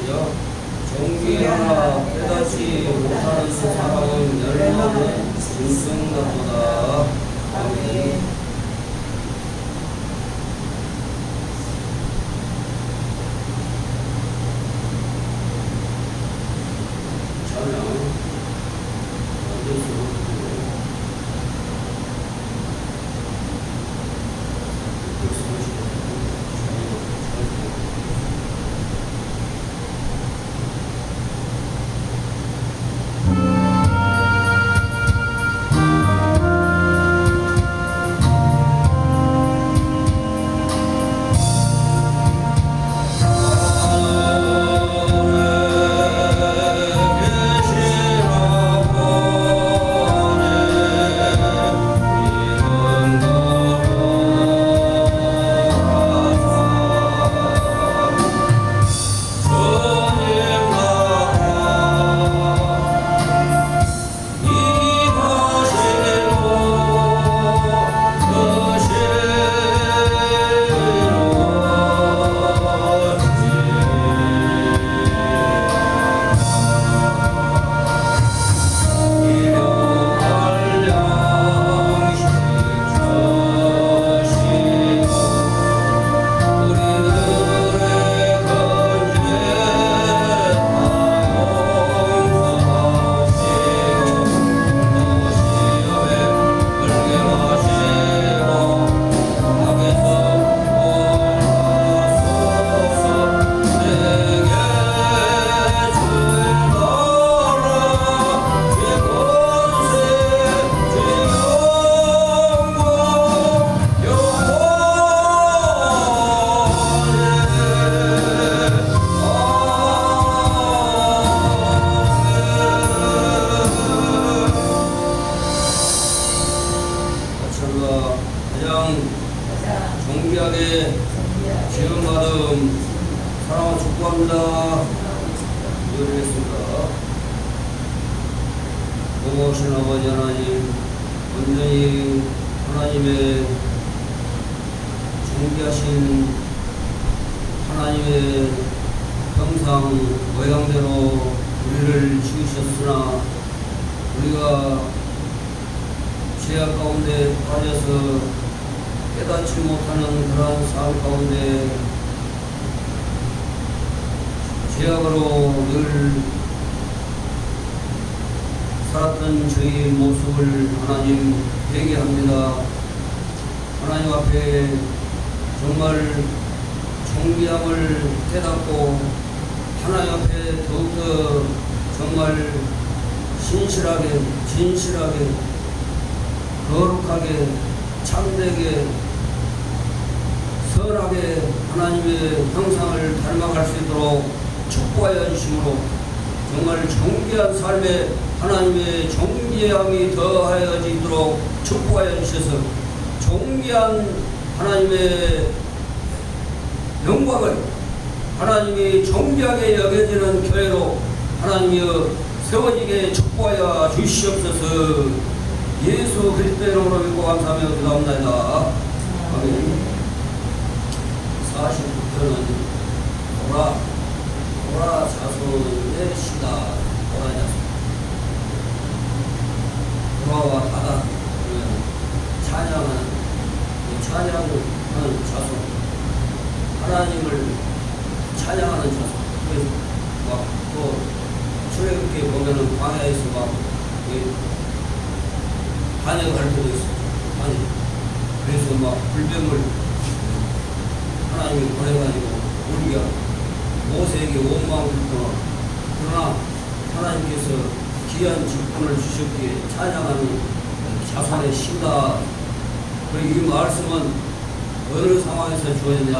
정기하나 깨닫지 못하는 사람은 멸망은 짐승같도다. 아멘. 찬양 앉아서 정비하게 지원받음 사랑을 축복합니다. 기도드리겠습니다. 고마우신 아버지 하나님, 온전히 하나님의 정비하신 하나님의 형상 모양대로 우리를 지으셨으나 우리가 죄악 가운데 빠져서 깨닫지 못하는 그러한 삶 가운데 죄악으로 늘 살았던 저희 모습을 하나님 회개합니다. 하나님 앞에 정말 정비함을 깨닫고 하나님 앞에 더욱더 정말 신실하게 진실하게 거룩하게 참되게 선하게 하나님의 형상을 닮아갈 수 있도록 축복하여 주심으로 정말 정귀한 삶에 하나님의 정귀함이 더하여지도록 축복하여 주셔서 정귀한 하나님의 영광을 하나님이 정귀하게 여겨지는 교회로 하나님이여 세워지게 축복하여 주시옵소서. 예수 그리스도의 이름으로 믿고 감사하며 기도합니다. 아멘. 49편은 보라 자손의 시다. 보라 자손. 보라와 바다 찬양하는 자손. 하나님을 찬양하는 자손. 그래서 막 또 출애굽기에 보면은 광야에서 막 반역할 때도 있어요. 아니, 그래서 막 불뱀을 하나님이 보내가지고 우리가 모세에게 원망을 했더라. 그러나 하나님께서 귀한 직분을 주셨기에 찬양하는 자손의 시다. 그리고 이 말씀은 어느 상황에서 주어졌냐?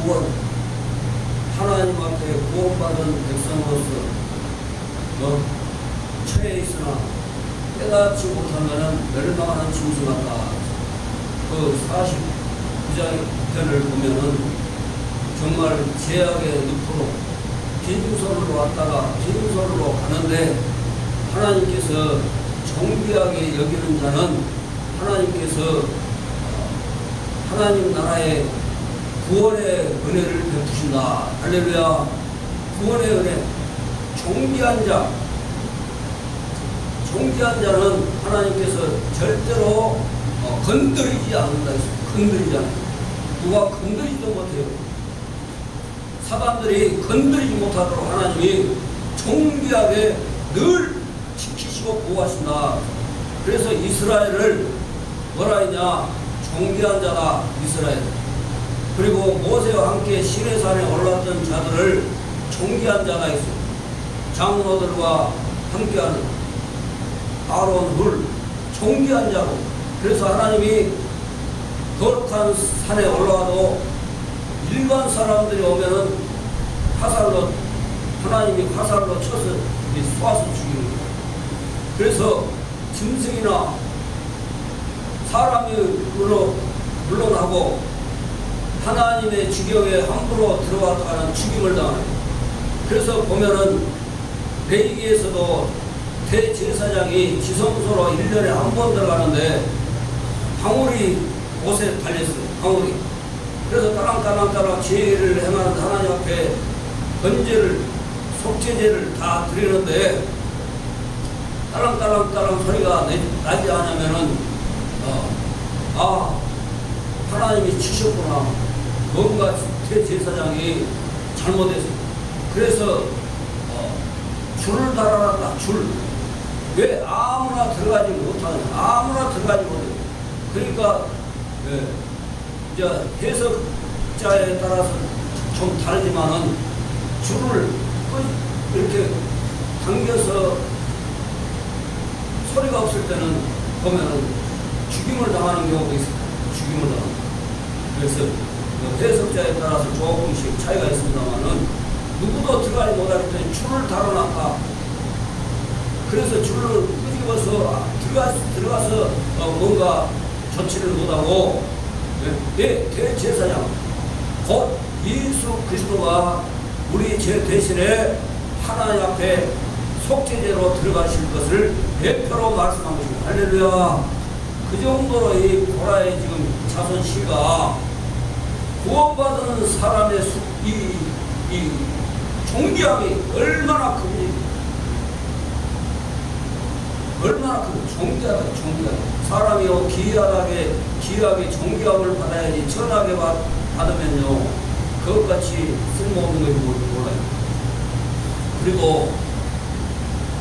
구원. 하나님 앞에 구원받은 백성으로서 처해 있으나 깨닫지 못하면 멸망하는 짐승 같다. 그 49장편을 보면은 정말 죄악의 늪으로 빈손으로 왔다가 빈손으로 가는데 하나님께서 정귀하게 여기는 자는 하나님께서 하나님 나라의 구원의 은혜를 베푸신다. 할렐루야. 구원의 은혜, 존귀한 자. 존귀한 자는 하나님께서 절대로 건드리지 않는다 했어요. 건드리지 않아요. 누가 건드리지도 못해요. 사단들이 건드리지 못하도록 하나님이 존귀하게 늘 지키시고 보호하신다. 그래서 이스라엘을 뭐라 했냐? 존귀한 자다, 이스라엘. 그리고 모세와 함께 시내산에 올랐던 자들을 존귀한 자다 했어요. 장로들과 함께하는 아론 훌, 존귀한 자로. 그래서 하나님이 거룩한 산에 올라와도 일반 사람들이 오면은 화살로, 하나님이 화살로 쳐서 쏘아서 죽이는 거예요. 그래서 짐승이나 사람이 물론하고 하나님의 주경에 함부로 들어왔다가는 죽임을 당하는. 그래서 보면은 레위기에서도 대제사장이 지성소로 1년에 한 번 들어가는데 방울이 옷에 달렸어요. 방울이. 그래서 따랑따랑 죄를 행하는 하나님 앞에 번제를, 속죄제를 다 드리는데 따랑따랑 소리가 나지 않으면은 하나님이 치셨구나. 뭔가 대제사장이 잘못했어요. 그래서 줄을 달아놨다. 줄. 왜 아무나 들어가지 못하냐. 아무나 들어가지 못해요. 그러니까 이제 해석자에 따라서 좀 다르지만은 줄을 이렇게 당겨서 소리가 없을 때는 보면은 죽임을 당하는 경우도 있습니다. 죽임을 당하는. 그래서 해석자에 따라서 조금씩 차이가 있습니다만은 누구도 들어가지 못할 때는 줄을 달아놨다. 그래서 줄을 끄집어서 들어가서 뭔가 조치를 못하고 대제사장 곧 예수 그리스도가 우리 죄 대신에 하나님 앞에 속죄제로 들어가실 것을 대표로 말씀한 것입니다. 할렐루야. 그 정도로 이 고라의 지금 자손 씨가 구원받은 사람의 이 존귀함이 얼마나 큽니까? 얼마나 존귀하다, 존귀하다. 사람이 귀하게 존귀함을 받아야지 천하게 받으면요, 그것같이 쓸모없는 것이 몰라요. 그리고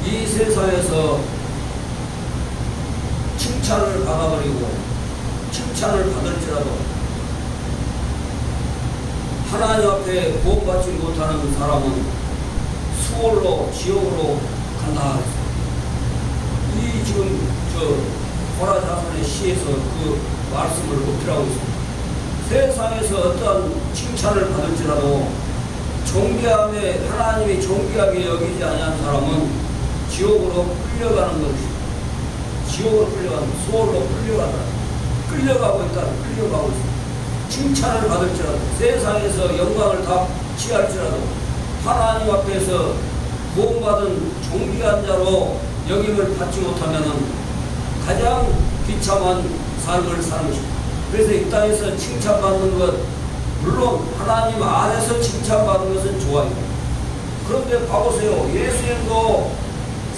이 세상에서 칭찬을 받아버리고 칭찬을 받을지라도 하나님 앞에 구원받지 못하는 사람은 수월로 지옥으로 간다. 이 지금 고라 자손의 시에서 그 말씀을 엎드리고 있습니다. 세상에서 어떠한 칭찬을 받을지라도 존귀함에 하나님이 존귀하게 여기지 아니한 사람은 지옥으로 끌려가는 것입니다. 지옥으로 끌려가는, 수월로 끌려가고 있다. 끌려가고 있습니다. 칭찬을 받을지라도, 세상에서 영광을 다 취할지라도 하나님 앞에서 구원받은 존귀한 자로 여김을 받지 못하면 가장 비참한 삶을 사는 것입니다. 그래서 이 땅에서 칭찬받는 것, 물론 하나님 안에서 칭찬받는 것은 좋아요. 그런데 봐보세요. 예수님도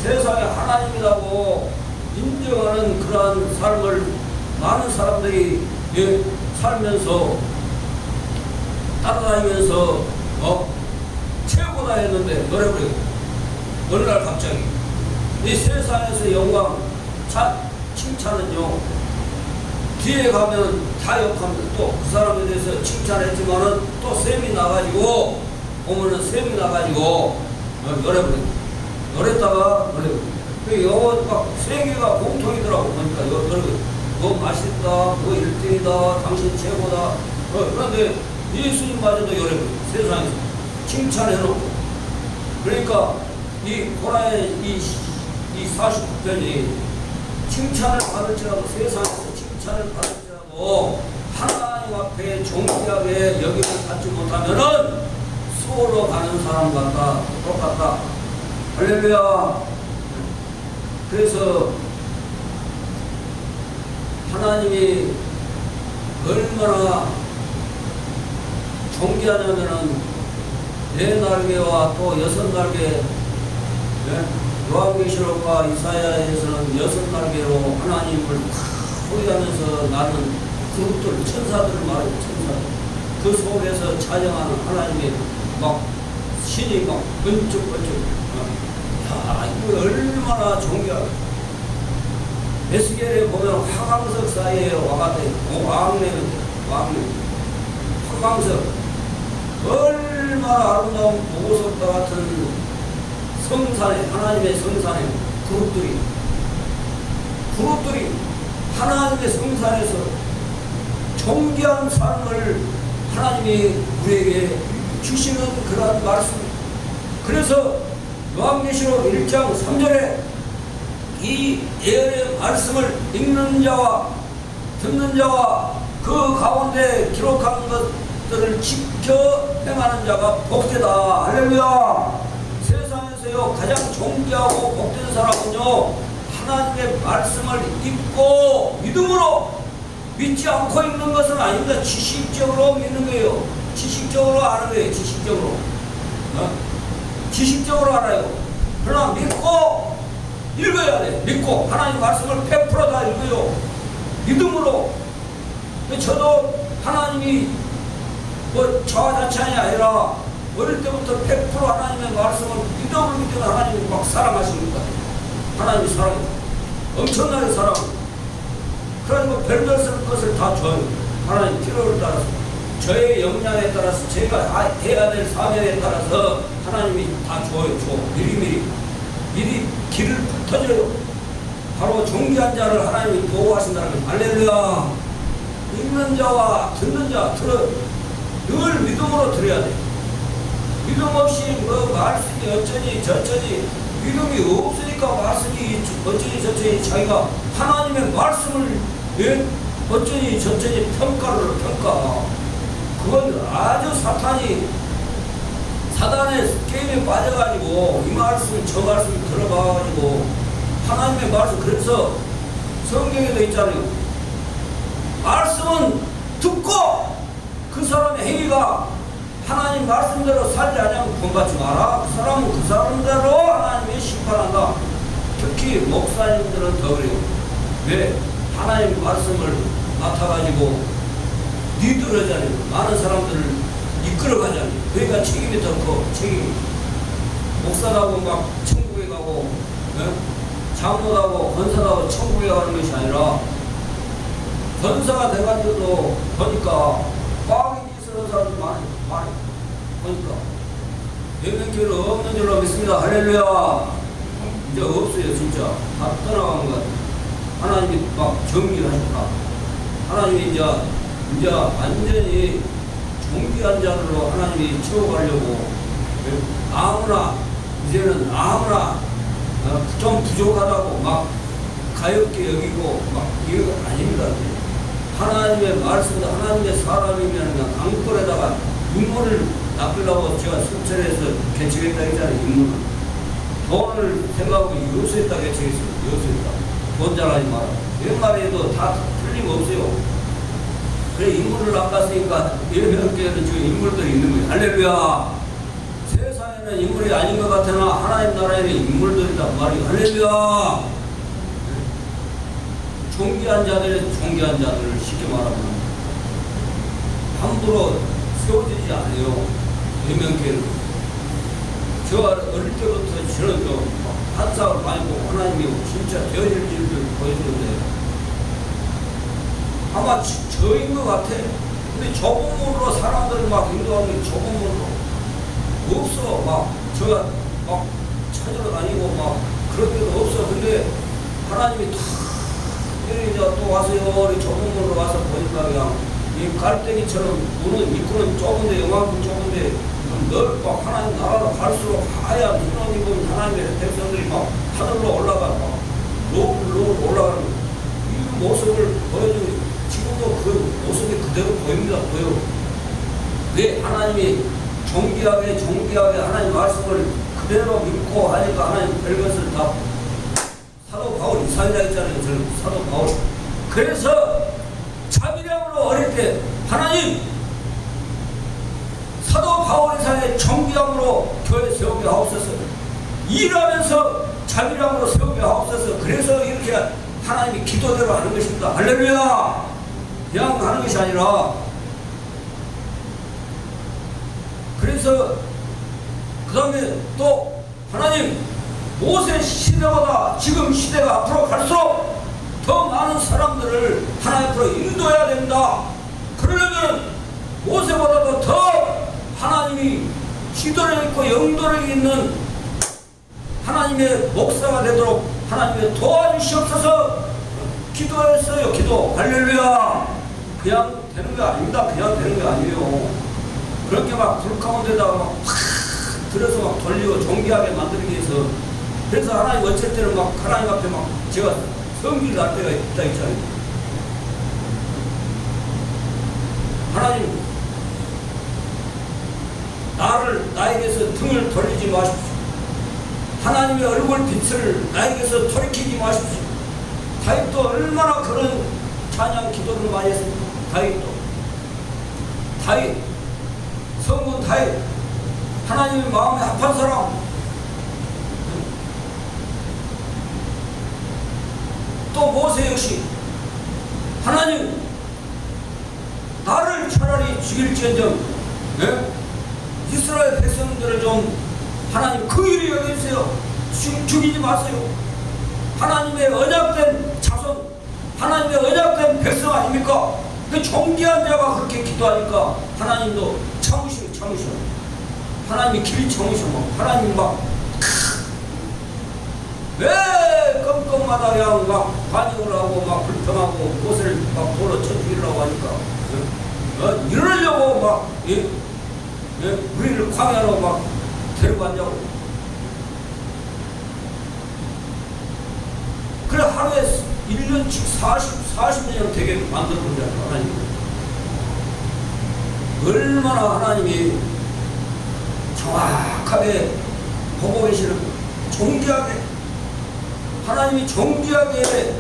세상에 하나님이라고 인정하는 그러한 삶을 많은 사람들이 살면서 따라다니면서 최고다 했는데 노래부르고 어느 날 갑자기 이 세상에서 영광 칭찬은요 뒤에 가면 다 욕합니다. 또 그 사람에 대해서 칭찬했지만은 또 셈이 나가지고 보면은 셈이 나가지고 노래부르고 노랬다가 노래부르고 영어 막 세계가 공통이더라고. 보니까 노래부르고 너 맛있다, 너 1등이다, 당신 최고다. 그런데 예수님마저도 노래부르고 세상에서 칭찬해놓고. 그러니까 이 고라의 이 49편이 칭찬을 받을지라도, 세상에서 칭찬을 받을지라도 하나님 앞에 존귀하게 여김을 받지 못하면은 수월로 가는 사람 같다. 똑같다. 할렐루야. 그래서 하나님이 얼마나 존귀하냐면은 네 날개와 또 여섯 날개, 예? 요한계시록과 이사야에서는 여섯 날개로 하나님을 호위하면서 나는 그룹들, 천사들을 말하고 천사들. 그 속에서 찬양하는 하나님의 막 신이 막 번쩍번쩍. 야, 이거 얼마나 존귀하다. 에스겔에 보면 화강석 사이에 와가지고 왕래는 화강석 얼마나 아름다운 보석과 같은 성산에, 하나님의 성산에 그룹들이 하나님의 성산에서 존귀한 삶을 하나님이 우리에게 주시는 그런 말씀. 그래서 요한계시록 1장 3절에 이 예언의 말씀을 읽는 자와 듣는 자와 그 가운데 기록한 것들을 지켜 행하는 자가 복되다. 할렐루야. 세상에서요 가장 존귀하고 복된 사람은요 하나님의 말씀을 읽고 믿음으로, 믿지 않고 읽는 것은 아닙니다. 지식적으로 믿는 거예요. 지식적으로 아는 거예요. 지식적으로 알아요. 그러나 믿고 읽어야 돼. 믿고 하나님 말씀을 100%다 읽어요. 믿음으로. 저도 하나님이 뭐 자화자찬이 아니라 어릴 때부터 100% 하나님의 말씀을 믿음을 믿는 하나님이 막 사랑하십니다. 하나님이 사랑해. 엄청나게 사랑합니다. 그러니까 별별 쓸 것을 다 줘요. 하나님 필요를 따라서, 저의 역량에 따라서, 제가 해야 될 사명에 따라서 하나님이 다 줘요. 미리 길을 터져요. 바로 존귀한 자를 하나님이 보호하신다는 거예요. 할렐루야. 읽는 자와 듣는 자, 늘 믿음으로 들어야 돼. 믿음 없이 뭐 말씀이 어쩌니 저쩌니, 믿음이 없으니까 말씀이 어쩌니 저쩌니 자기가 하나님의 말씀을 어쩌니 저쩌니 평가. 그건 아주 사단의 게임에 빠져가지고 이 말씀 저 말씀 들어가가지고 하나님의 말씀. 그래서 성경에도 있잖아요. 말씀은 듣고 그 사람의 행위가 하나님 말씀대로 살지 않으면 본받지 마라. 그 사람은 그 사람대로 하나님이 심판한다. 특히 목사님들은 더 그래요. 왜? 하나님 말씀을 맡아가지고 리더하잖아요. 많은 사람들을 이끌어가잖아요. 그러니까 책임이 더 커. 책임이. 목사라고 막 천국에 가고, 장로라고 권사라고 천국에 가는 것이 아니라, 권사가 돼가지고도 보니까 꽉 있는 사람이 많이 보니까 영향교회는 없는 줄로 믿습니다. 할렐루야. 이제 없어요. 진짜 다 떠나간 것 같아요. 하나님이 막 정리를 하셨다. 하나님이 이제 완전히 존귀한 자들로 하나님이 채워가려고, 이제는 아무나 좀 부족하다고 막 가엽게 여기고 막 이거 아닙니다. 하나님의 말씀도 하나님의 사람이면 강불에다가 인물을 낚으려고 제가 순천에서 개척했다 했잖아요. 인물을. 돈을 생각하고 요수했다 개척했어요. 요수했다. 돈 잘하지 마라. 옛말에도 다 틀림없어요. 그래 인물을 낚았으니까 예배학교에는 지금 인물들이 있는 거예요. 할렐루야. 세상에는 인물이 아닌 것 같으나 하나님 나라에는 인물들이다 말이에요. 할렐루야. 존귀한 자들을 쉽게 말하면 함부로 세워지지 않아요. 예명교회는. 저 어릴 때부터 저는 환상을 많이 보고 하나님이 진짜 되어질 일을 보여주는데 아마 저인 것 같아. 근데 저분으로 사람들을 막 인도하는 게 저분으로 없어. 막 제가 막 찾으러 다니고 막 그런 데도 없어. 근데 하나님이 다 이제 또 와서요, 우리 좁은 와서 보니까 그냥 이 갈대기처럼 입구는 좁은데, 요만큼 좁은데 넓고 하나님 나라로 갈수록 하얀 흰옷 입은 하나님의 백성들이 막 하늘로 올라가, 막 높은 올라가는 이 모습을 보여주고 지금도 그 모습이 그대로 보입니다. 보여. 왜? 하나님이 존귀하게 하나님 말씀을 그대로 믿고 하니까 하나님 별것을 다. 사도 바울 이사이라 했잖아요. 저는 사도 바울. 그래서 자비량으로 어릴 때 하나님, 사도 바울 4월 이상의 정기함으로 교회 세우게 하옵소서. 일하면서 자비함으로 세우게 하옵소서. 그래서 이렇게 하나님이 기도대로 하는 것입니다. 할렐루야. 그냥 하는 것이 아니라, 그래서 그 다음에 또 하나님, 모세 시대보다 지금 시대가 앞으로 갈수록 더 많은 사람들을 하나님 앞으로 인도해야 된다. 그러려면 모세보다도 더 하나님이 지도력 있고 영도력 있는 하나님의 목사가 되도록 하나님의 도와주시옵소서. 기도했어요. 기도. 할렐루야. 그냥 되는 게 아닙니다. 그냥 되는 게 아니에요. 그렇게 막 불 가운데다가 막 들여서 막 돌리고 존귀하게 만들기 위해서, 그래서 하나님 어쩔 때는 막 하나님 앞에 막 제가 성기를 할 때가 있다 있잖아요. 하나님, 나에게서 등을 돌리지 마십시오. 하나님의 얼굴 빛을 나에게서 돌이키지 마십시오. 다윗도 얼마나 그런 찬양 기도를 많이 했습니까? 다윗, 성군 다윗, 하나님의 마음에 합한 사람. 또 모세 역시 하나님, 나를 차라리 죽일지언정, 네? 이스라엘 백성들을 좀 하나님 그 일이 여기주세요. 죽이지 마세요. 하나님의 언약된 자손, 하나님의 언약된 백성 아닙니까? 그 존귀한 자가 그렇게 기도하니까 하나님도 참으시고 하나님이 길이 참으시고 하나님 막 왜 껌껌마다 그냥 막 반역을 하고 막 불평하고 옷을 막 돌아 쳐 죽이려고 하니까 이러려고 막 우리를 광야로 막 데려가냐고. 그래 하루에 1년씩 40년을 되게 만들어버리잖아. 하나님 얼마나 하나님이 정확하게 보고 계시는, 존귀하게 하나님이 존귀하게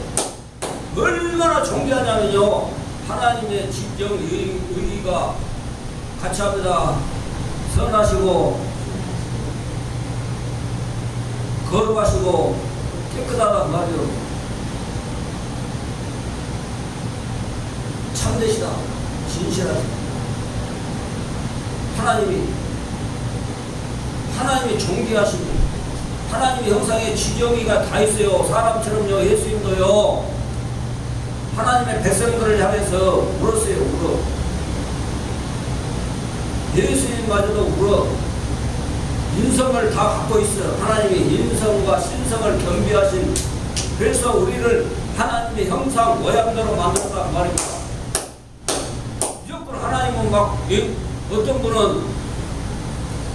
얼마나 존귀하냐면요, 하나님의 진정 의의가 가치합니다. 선하시고 거룩하시고 깨끗하단 말이요. 참되시다. 진실하시다. 하나님이 존귀하시고 하나님의 형상에 지정의가 다 있어요. 사람처럼요. 예수님도요, 하나님의 백성들을 향해서 울었어요. 울어. 예수님마저도 울어. 인성을 다 갖고 있어요. 하나님의 인성과 신성을 겸비하신, 그래서 우리를 하나님의 형상 모양대로 만들었단 말입니다. 무조건 하나님은 막 어떤 분은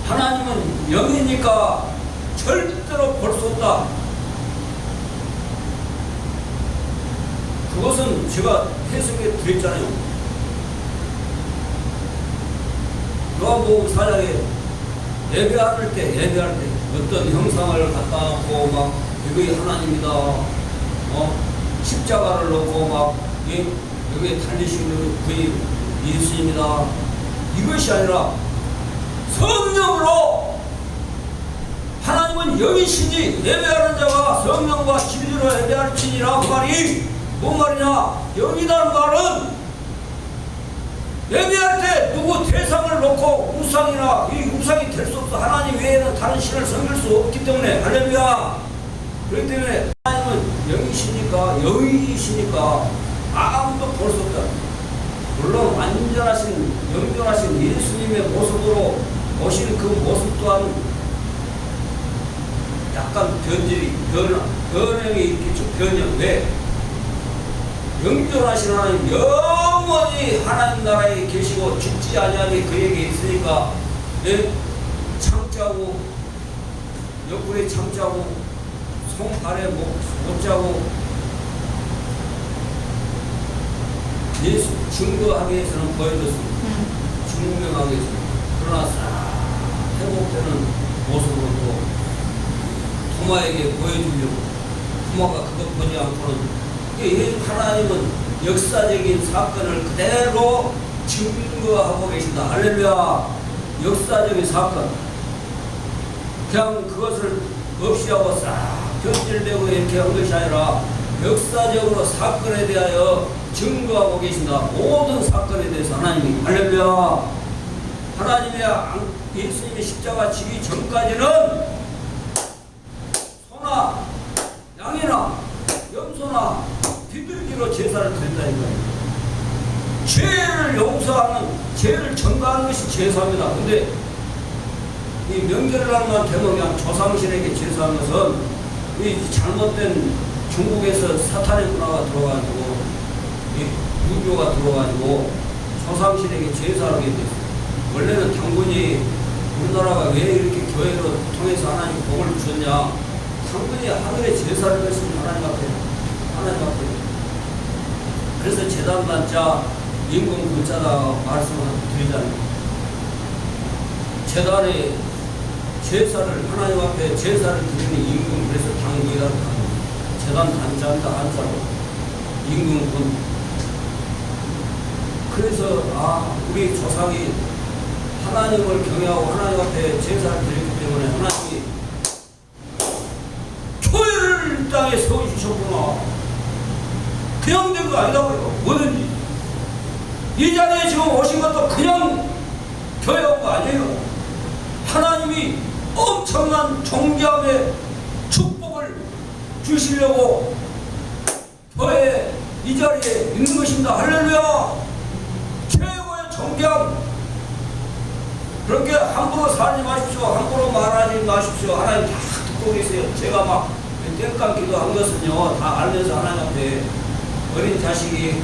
하나님은 영이니까 절대로 볼 수 없다. 그것은 제가 해석해 드렸잖아요. 요한복음 4장에 예배할 때 어떤 형상을 갖다 놓고 막 이거 하나님이다, 십자가를 놓고 막 여기에 달리시는 그의 예수님이다, 이것이 아니라 성령으로, 하나님은 영이시니 예배하는 자가 성령과 진리로 예배할지니라. 그 말이 뭔 말이냐? 영이라는 말은 예배할 때 누구 대상을 놓고 우상이나 이 우상이 될 수 없어. 하나님 외에는 다른 신을 섬길 수 없기 때문에. 할렐루야. 그렇기 때문에 하나님은 영이시니까, 영이시니까 아무도 볼 수 없다. 물론 완전하신 영존하신 예수님의 모습으로 오신 그 모습 또한 약간 변형이 있겠죠. 변형. 왜? 영존하신 하나님, 영원히 하나님 나라에 계시고 죽지 아니하니 그에게 있으니까, 참자고 옆구리에 참자고 손발에 못 자고 예수 증거하기 위해서는 보여줬습니다. 증명하기 위해서. 그러나 회복되는 모습으로 또 토마에게 보여주려고, 토마가 그것 보지 않고는, 하나님은 역사적인 사건을 그대로 증거하고 계신다. 할렐루야. 역사적인 사건, 그냥 그것을 없이하고 싹 변질되고 이렇게 한 것이 아니라 역사적으로 사건에 대하여 증거하고 계신다. 모든 사건에 대해서 하나님이 할렐루야. 하나님의 예수님의 십자가 지기 전까지는 소나 양이나 염소나 비둘기로 제사를 드린다니까요. 죄를 용서하는, 죄를 전가하는 것이 제사입니다. 근데 이 명절날만 되면 그냥 조상신에게 제사하는 것은 이 잘못된 중국에서 사탄의 문화가 들어가지고 이 유교가 들어가지고 조상신에게 제사를 하게 됐어요. 원래는 당군이 우리나라가 왜 이렇게 교회로 통해서 하나님 복을 주셨냐? 당군이 하늘에 제사를 드렸습니다. 하나님 앞에. 하나님 앞에. 그래서 제단단자 임금 글자다 말씀을 드리잖아요. 제단에 제사를 하나님 앞에 제사를 드리는 임금, 그래서 당군이다. 제단 단자입니다. 한자로 임금군. 그래서 우리 조상이 하나님을 경외하고 하나님 앞에 제사를 드렸기 때문에 하나님이 교회를 이 땅에 세워주셨구나. 그냥 된 거 아니라고요. 뭐든지 이 자리에 지금 오신 것도 그냥 교회 온 거 아니에요. 하나님이 엄청난 존귀함의 축복을 주시려고 교회 이 자리에 있는 것입니다. 할렐루야. 최고의 존귀함. 그렇게 함부로 살지 마십시오. 함부로 말하지 마십시오. 하나님 다 듣고 계세요. 제가 막 땡깡 기도한 것은요, 다 알면서 하나님 앞에 어린 자식이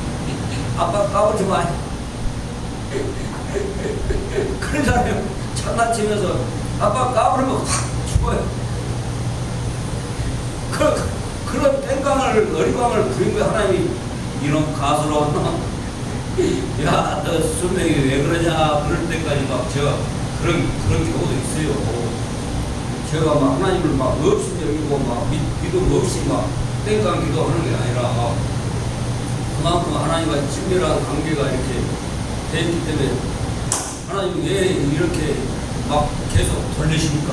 아빠 까불지 마. 그러잖아요. 장난치면서 아빠 까불면 확 죽어요. 그런 땡깡을, 어리광을 부린 거예요. 하나님이 이런 가수로 야, 너 수명이 왜 그러냐 그럴 때까지 막 제가 그런 경우도 있어요. 제가 막 하나님을 막 없이 여기고 막 믿음 없이 막 땡깡 기도하는 게 아니라 그만큼 하나님과 친밀한 관계가 이렇게 돼 있기 때문에 하나님 왜 이렇게 막 계속 돌리십니까?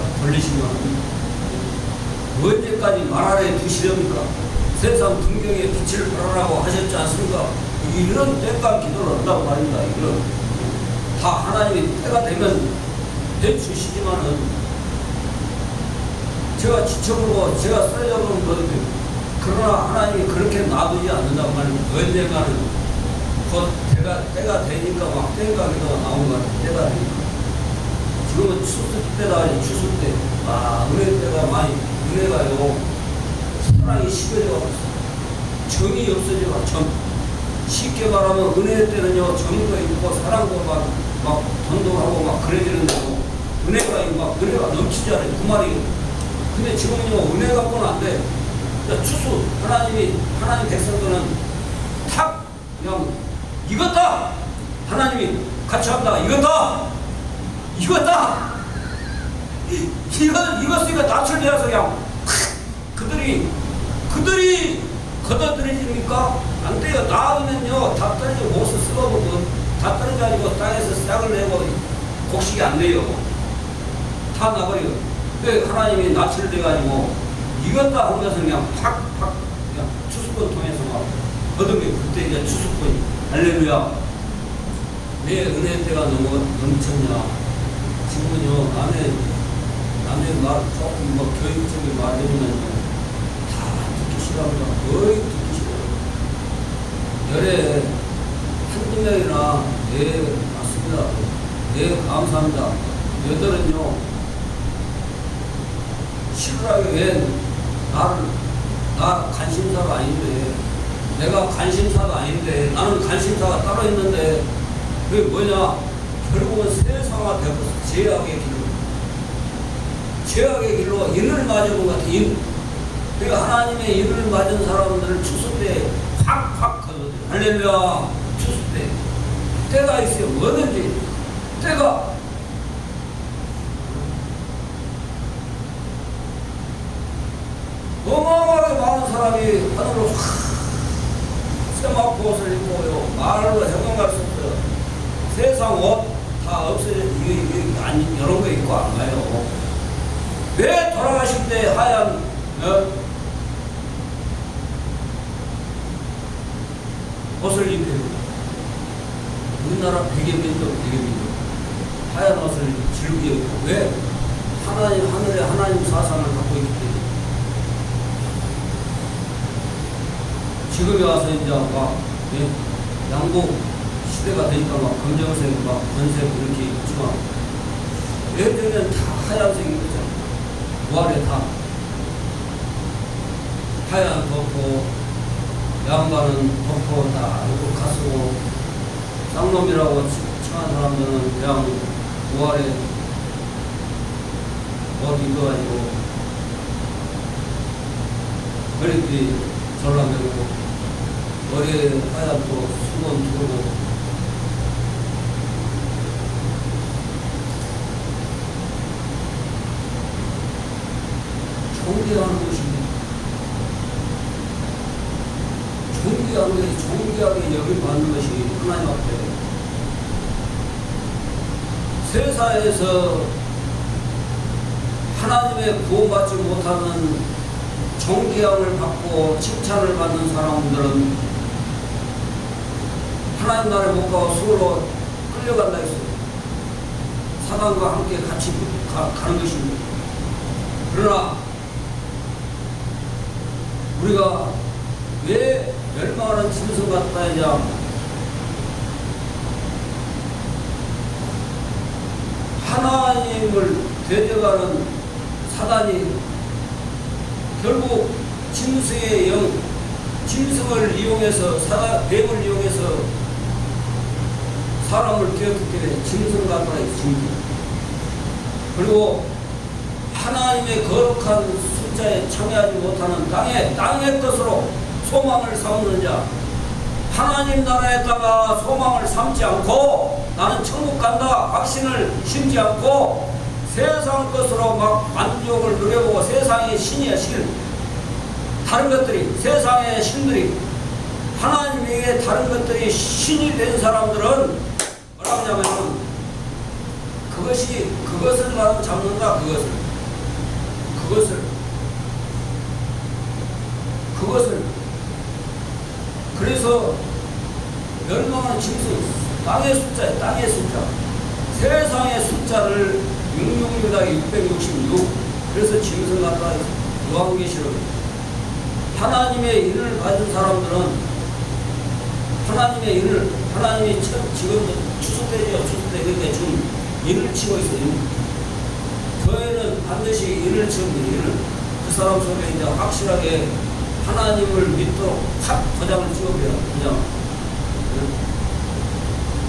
언제까지 말 아래 두시렵니까? 세상 등경에 빛을 발하라고 하셨지 않습니까? 이런 땡깡 기도를 한다고 말입니다. 이런 다 하나님이 때가 되면 해주시지만은 제가 지쳐보고 제가 쓰러져보는 거거든요. 그러나 하나님이 그렇게 놔두지 않는다고 말입니다. 언젠가는 곧 때가 되니까 막 땡깡 기도가 나오는 것 같아요. 때가 되니까. 지금은 추수 때다, 추수 때. 은혜 때가 많이, 은혜가요. 사랑이 식어져가고 있어요. 정이 없어져가고, 정. 쉽게 말하면 은혜 때는요, 정도 있고 사랑도 막 전도하고 막 그래지는데도 은혜가 넘치지 않아요. 그 말이에요. 근데 지금은요, 은혜 갖고는 안 돼. 추수, 하나님 백성들은 탁 그냥 이것다! 하나님이 같이 합니다. 이것다! 이것으니까 낯을 내어서 그냥 그들이 걷어들여집니까? 안 돼요. 나으면요, 다 떨어져 못을 썩어보고 다 떨어져가지고 땅에서 싹을 내고 곡식이 안 돼요. 다 나버려요. 그 하나님이 낯을 내가지고 이것다 한 것은 그냥 팍 그냥 추수권 통해서 막 얻은 게 그때 이제 추수권이. 할렐루야. 왜 은혜 때가 너무 넘쳤냐? 지금은요, 남의 말 조금 뭐 교육적인 말 해보면요, 다 듣기 싫어합니다. 거의 듣기 싫어요. 열에 한두 명이나 맞습니다. 감사합니다. 여덟은요, 싫어하게 왜 나 관심사가 아닌데, 내가 관심사가 아닌데, 나는 관심사가 따로 있는데, 그게 뭐냐? 결국은 세상화 되고 죄악의 길로 인을 맞은 것 같아. 그러니까 하나님의 인을 맞은 사람들을 추수 때 확 거둬들여. 할렐루야. 추수 때 때가 있어요. 뭐든지 때가. 어마어마하게 많은 사람이 하늘로 세마포 옷을 입고요, 말로 형용할 수 없어요. 세상 옷 다 없어져. 이게 이런 거 입고 안 가요. 왜 돌아가실 때 하얀 옷을 입혀요? 우리나라 백여민족 하얀 옷을 즐겨 입고 왜? 하늘에 하나님 사상을 갖고 있기 때문에. 지금에 와서 이제 막 양복 시대가 되니까 막 검정색, 막 원색 이렇게 입지만 예전에는 다 하얀색 입었잖아. 부활에 다 하얀 덮고 양반은 덮고 다 입고 가쓰고 쌍놈이라고 칭한 사람들은 그냥 부활에 옷 입어가지고 머리띠 졸라매고 머리에 하얀 또 수건 두르고 존경하는 것입니다. 존경하게 여김받는 것이 하나님 앞에 세상에서 하나님의 구원받지 못하는 존경을 받고 칭찬을 받는 사람들은 하나님 나라에 못 가고 수고로 끌려간다 했어요. 사단과 함께 같이 가는 것입니다. 그러나 우리가 왜 멸망하는 짐승 같다 하냐? 하나님을 대적하는 사단이 결국 짐승의 영, 짐승을 이용해서 뱀을 이용해서 사람을 깨웠기 때문에 짐승 같다 짐승. 그리고 하나님의 거룩한 숫자에 참여하지 못하는 땅의 것으로 소망을 삼는 자, 하나님 나라에다가 소망을 삼지 않고 나는 천국 간다 확신을 심지 않고 세상 것으로 막 만족을 누려보고 세상의 신이야 신, 다른 것들이 세상의 신들이 하나님에게 다른 것들이 신이 된 사람들은 뭐라고 하냐면 그것을 나는 잡는다. 그것을 그래서 멸망하는 짐승 땅의 숫자 세상의 숫자를 666 그래서 짐승 같다. 요한계시록 하나님의 인을 받은 사람들은 하나님의 인을 하나님이 지금도 추수때죠. 그러니까 지금 인을 치고 있어요. 교회는 반드시 인을 치는 그 사람 속에 이제 확실하게 하나님을 믿도록 확 도장을 찍어버려요. 그냥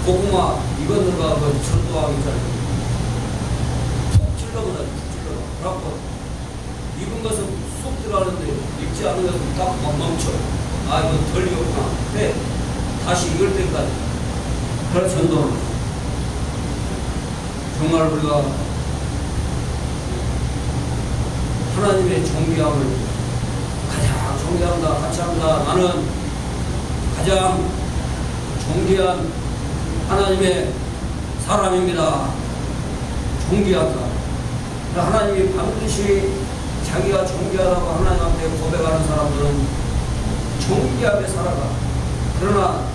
고구마 이거들과 그 전도하기 전에 푹 찔러보다 그래갖고 익은 것은 쑥 들어가는데 익지 않은 것은 딱 멈춰. 아 이거 덜 익었구나. 근데 다시 익을 때까지 그런 전도를 정말 우리가 하나님의 존귀함을 가장 존귀한다 같이 한다. 나는 가장 존귀한 하나님의 사람입니다. 존귀하다. 하나님이 반드시 자기가 존귀하다고 하나님 앞에 고백하는 사람들은 존귀하게 살아가. 그러나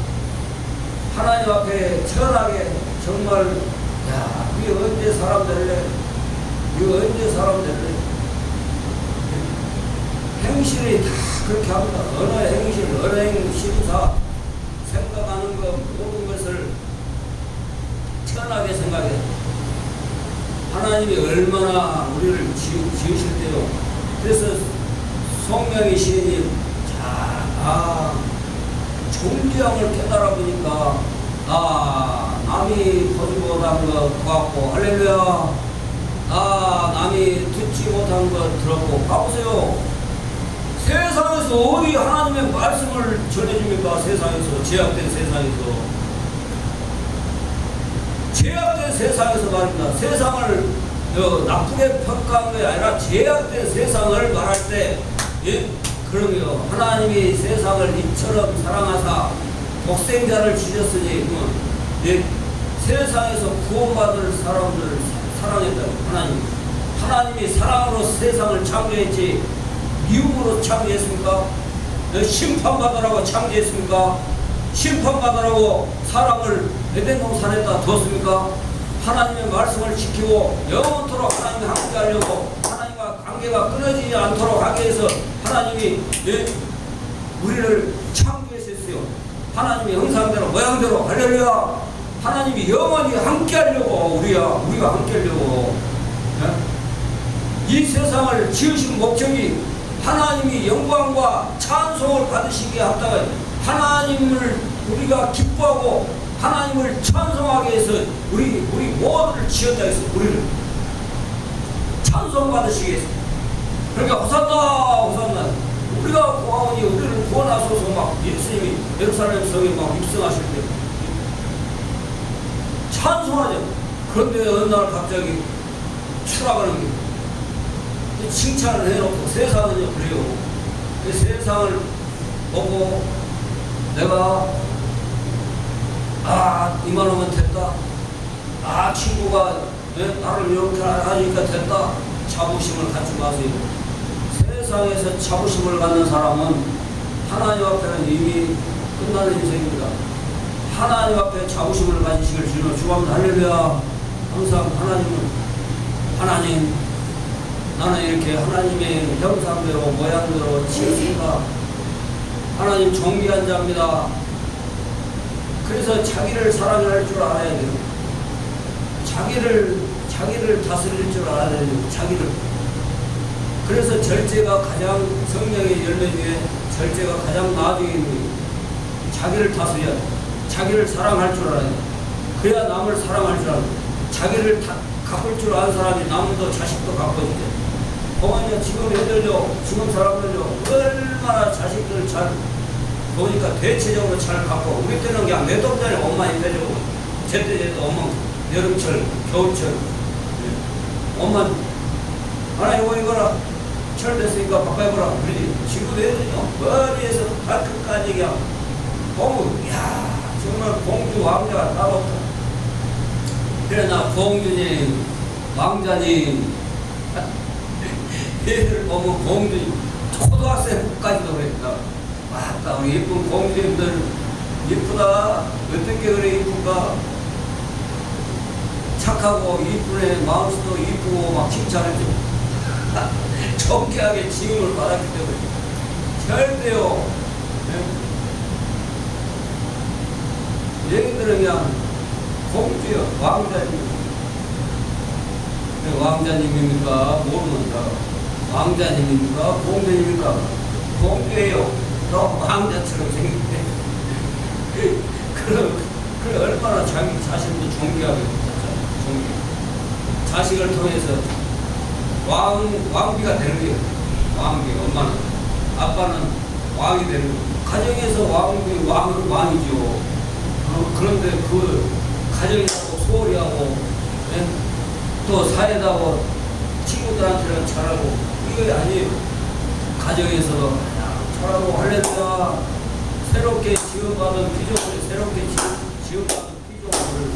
하나님 앞에 천하게 정말 야 이게 언제 사람 될래? 이거 언제 사람 될래? 행실이 다 그렇게 합니다. 어느 행실, 어느 행실사 생각하는 것 모든 것을 천하게 생각해. 하나님이 얼마나 우리를 지으실 때요. 그래서 성령의 시인이 존귀함을 깨달아 보니까 남이 보지 못한 것 보았고 할렐루야. 남이 듣지 못한 것 들었고 봐보세요. 세상에서 어디 하나님의 말씀을 전해줍니까? 세상에서 제약된 세상에서 말입니다. 세상을 나쁘게 평가한 게 아니라 제약된 세상을 말할 때 그러면 하나님이 세상을 이처럼 사랑하사 독생자를 주셨으니 세상에서 구원받을 사람들을 하나님이 사랑으로 세상을 창조했지 미움으로 창조했습니까? 심판받으라고 창조했습니까? 심판받으라고 사람을 에덴 동산에다 뒀습니까? 하나님의 말씀을 지키고 영원토록 하나님과 함께하려고 하나님과 관계가 끊어지지 않도록 하기 위해서 하나님이 우리를 창조했었어요. 하나님의 형상대로 모양대로. 할렐루야. 하나님이 영원히 함께하려고 우리가 함께하려고 이 세상을 지으신 목적이 하나님이 영광과 찬송을 받으시기에 합당한 하나님을 우리가 기뻐하고 하나님을 찬송하기 위해서 우리 모두를 지었다 해서 우리를 찬송 받으시기 위해서. 그러니까 호산나 우리가 구하오니 우리를 구원하소서 막 예수님이 예루살렘 성에 막 입성하실 때 찬송하죠. 그런데 어느 날 갑자기 추락하는 게 칭찬을 해놓고 세상은요 그래요. 그 세상을 보고 내가 이만하면 됐다. 친구가 나를 이렇게 하니까 됐다. 자부심을 갖지 마세요. 세상에서 자부심을 갖는 사람은 하나님 앞에는 이미 끝나는 인생입니다. 하나님 앞에 자부심을 가지시길 주님을 축원합니다. 할렐루야. 항상 하나님 나는 이렇게 하나님의 형상대로 모양대로 지었습니다. 하나님 존귀한 자입니다. 그래서 자기를 사랑할 줄 알아야 돼요. 자기를 다스릴 줄 알아야 돼요. 자기를. 그래서 절제가 가장 성령의 열매 중에 절제가 가장 나중에 있는 거예요. 자기를 다스려야 돼. 자기를 사랑할 줄 알아야 돼. 그래야 남을 사랑할 줄 알아야 돼. 자기를 가꿀 줄 아는 사람이 남도 자식도 가꿔주게. 보면요 지금 애들요 지금 사람들요 얼마나 자식들 잘 보니까 대체적으로 잘 갖고 우리 때는 그냥 몇 달 전에 엄마 힘내주고 제때제때 엄마 여름철 겨울철 엄마 하나 이거라 철 됐으니까 바꿔입어라 그러지. 지금 애들요 머리에서 발끝까지 그냥 보면 이야 정말 공주 왕자가 따로 없다. 그래 나 공주님 왕자님 얘들 보면 공주님 초등학생까지도 그랬다. 맞다 우리 예쁜 공주님들 이쁘다. 어떻게 그래 이쁜가. 착하고 이쁘네. 마음씨도 이쁘고 막 칭찬해줘. 정쾌하게 지음을 받았기 때문에 절대요 얘기들은 그냥 공주요 왕자님. 왕자님입니까 모르는 사람. 왕자님입니까 공주님입니까 공주예요. 너 왕자처럼 생겼대. 그럼 얼마나 자기 자신도 존귀하게 자식을 통해서 왕비가 되는 거예요. 왕비 엄마는 아빠는 왕이 되는 거예요. 가정에서 왕은 왕이죠. 그런데 그 가정이라고 소홀히 하고 또 사회다고 친구들한테는 잘하고 이거 아니에요. 가정에서도 잘하고 할렐루야. 새롭게 지원받은 피조물이 새롭게 지원받은 피조물을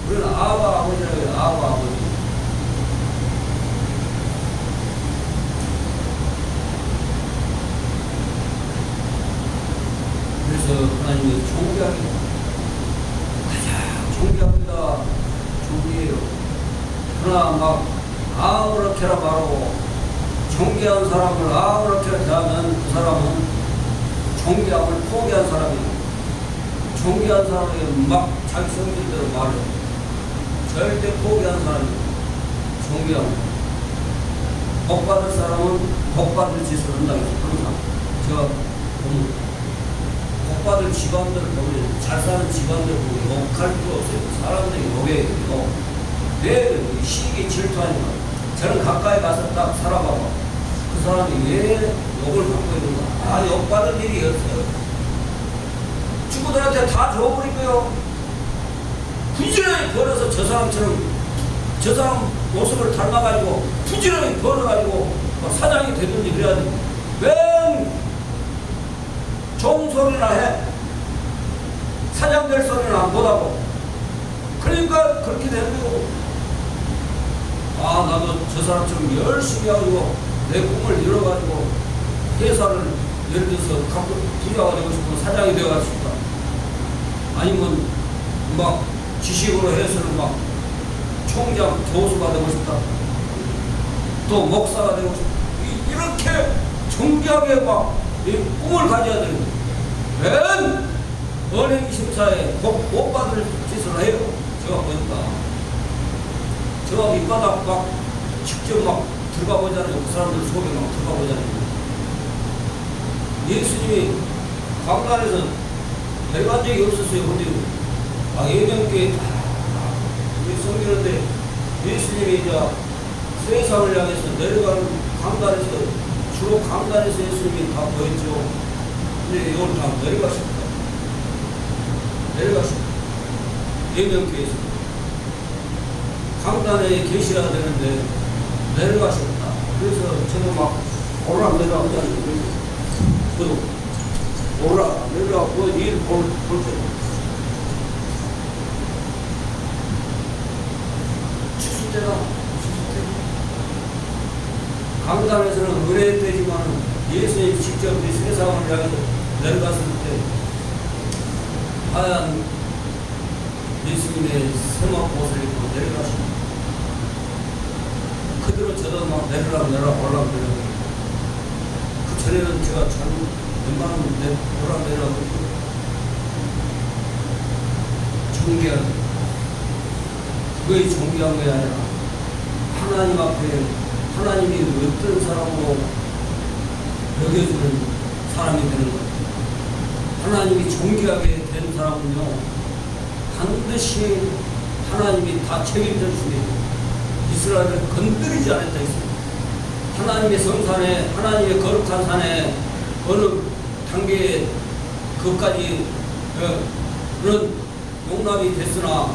우리는 아바 아버지라고 해요. 아바 아버지. 그래서 하나님이 존귀하게 가장 존귀합니다. 존귀해요. 그러나 막 아무렇게나 바로 존귀한 사람을 아무렇게나 대하면 그 사람은 존귀함을 포기한 사람이에요. 존귀한 사람이 막 자기 성질대로 말해요. 절대 포기한 사람이에요. 존귀함. 복받을 사람은 복받을 짓을 한다고 해서 항상 제가 보면 복받을 집안들을 보면 잘 사는 집안들 보면 욕할 필요 없어요. 사람들이 욕해요. 왜 시기 질투하니까. 저는 가까이 가서 딱 살아봐봐. 그 사람이 왜 욕을 갖고 있는가. 욕받을 일이 없어요. 친구들한테 다 줘버리고요. 부지런히 벌어서 저 사람처럼 저 사람 모습을 닮아가지고 부지런히 벌어가지고 사장이 되든지 그래야 돼. 왜 좋은 소리나 해. 사장 될 소리는 안 못하고. 그러니까 그렇게 되는 거고. 나도 저 사람처럼 열심히 하고 내 꿈을 이뤄가지고 회사를 예를 들어서 갖고 부자가 되고 싶고 사장이 되어가고 싶다. 아니면 막 지식으로 해서는 막 총장, 교수가 되고 싶다. 또 목사가 되고 싶다. 이렇게 정교하게 막 꿈을 가져야 되는 거예요. 웬 은행 심사에 못 받을 짓을 해요. 제가 보니까. 제가 밑바닥 막 직접 막 들어가 보잖아요. 그 사람들 속에 막 들어가 보잖아요. 예수님이 강단에서 내려간 적이 없었어요. 근데 예명교회 다 섬기는데 예수님이 이제 세상을 향해서 내려가는 강단에서 주로 강단에서 예수님이 다 보였죠. 근데 이걸 다 내려가십니다. 내려가십니다. 예명교회에서 강단에 계셔야 되는데 내려가셨다. 그래서 저도 막 오락내락 하잖아요. 저도 오락내락 일 볼 때 추수 때다. 강단에서는 은혜 때지만 예수님이 직접 이 세상을 향해서 내려갔을 때 하얀 예수님의 세막 옷을 입고 내려가십니다. 그대로 저도 막 내려라 올라가고 그 전에는 제가 잘 웬만하면 올라가고 존귀한 그거의 존귀한 게 아니라 하나님 앞에 하나님이 어떤 사람으로 여겨주는 사람이 되는 것. 하나님이 존귀하게 된 사람은요 반드시 하나님이 다 책임져 주십니다. 이스라엘을 건드리지 않았다 했습니다. 하나님의 성산에 하나님의 거룩한 산에 어느 단계에 그까지 그런 용납이 됐으나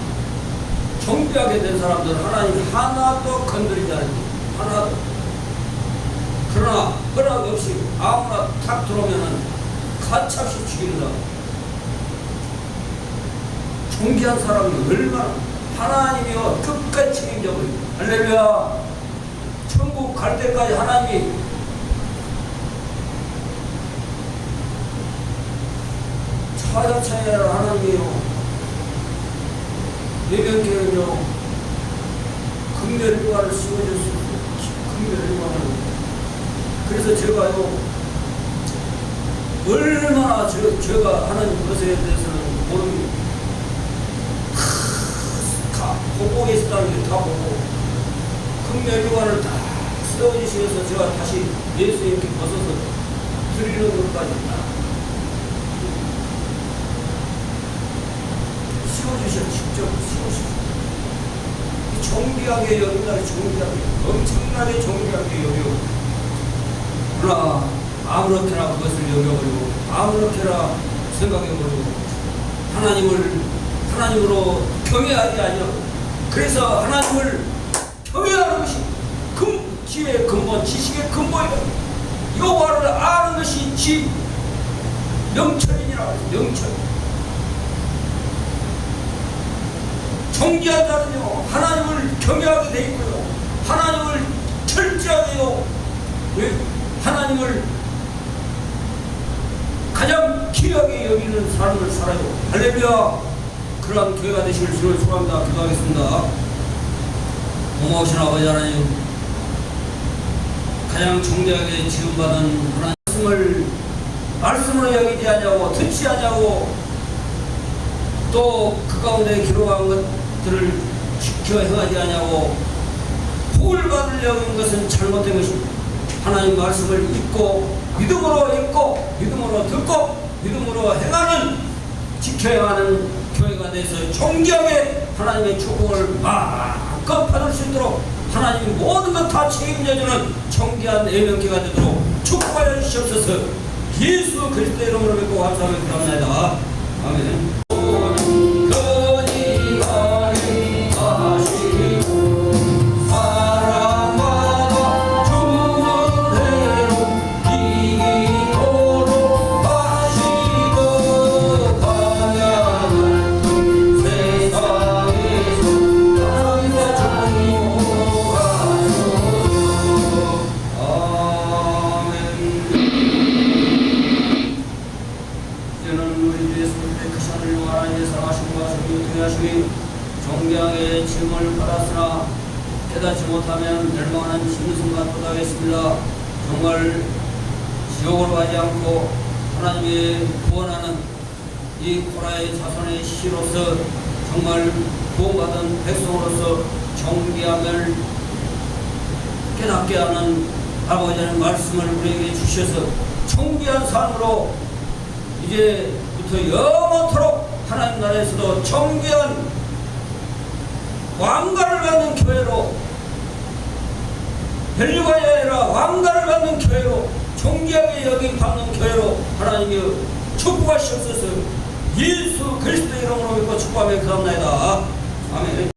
정비하게 된 사람들은 하나님이 하나도 건드리지 않았습니다. 하나도. 그러나 허락 없이 아무나 탁 들어오면은 가차없이 죽인다. 존귀한 사람이 얼마나 하나님이요 끝까지 책임져 버립니다. 할렐루야. 천국 갈 때까지 하나님이 차야차야 하나님이요 예명교회는요 금멸일관을 씌워줬습니다. 금멸일관을. 그래서 제가요 얼마나 제가 하나님 것에 대해서는 모릅니다. 보고 있었다는 게 다 보고 금멸일관을 다 세워주시면서 제가 다시 예수님께 벗어서 드리는 것까지 다 씌워주셔. 직접 씌워주셔. 존귀하게 여긴다. 존귀하게 엄청나게 존귀하게 여겨. 그러나 아무렇게나 그것을 여겨버리고 아무렇게나 생각해버리고 하나님으로 경외하지 아니하고 그래서 하나님을 경외하는 것이 지혜의 근본, 지식의 근본이다. 여호와를 아는 것이 지 명철이니라. 명철. 존귀한 자는요 하나님을 경외하게 돼 있고요 하나님을 철저하게요 하나님을 가장 귀하게 여기는 삶을 살아요. 할렐루야. 그러한 교회가 되시길 주를 축원합니다. 기도하겠습니다. 고마우신 아버지 하나님, 가장 존귀하게 지음받은 하나님 말씀으로 여기지 않냐고 듣지 않냐고 또 그 가운데 기록한 것들을 지켜 행하지 않냐고 복을 받으려는 것은 잘못된 것입니다. 하나님 말씀을 믿음으로 듣고 믿음으로 행하는 지켜 행하는 교회가 돼서 존귀하게 하나님의 축복을 마음껏 받을 수 있도록 하나님이 모든 것 다 책임져주는 존귀한 예명교회가 되도록 축복하여 주시옵소서. 예수 그리스도의 이름으로 믿고 감사하며 기도합니다. 아멘. 구원을 받았으나 깨닫지 못하면 멸망하는 짐승과 도달했습니다. 정말 지옥으로 가지 않고 하나님의 구원하는 이 코라의 자손의 시로서 정말 구원받은 백성으로서 정죄함을 깨닫게 하는 아버지의 말씀을 우리에게 주셔서 정죄한 삶으로 이제부터 영원토록 하나님 나라에서도 정죄한 왕가를 받는 교회로, 벨류관이 아니라 왕가를 받는 교회로, 존귀하게 여기 받는 교회로 하나님이 축복하시옵소서. 예수 그리스도의 이름으로 믿고 축복하며 그럽나이다. 아멘.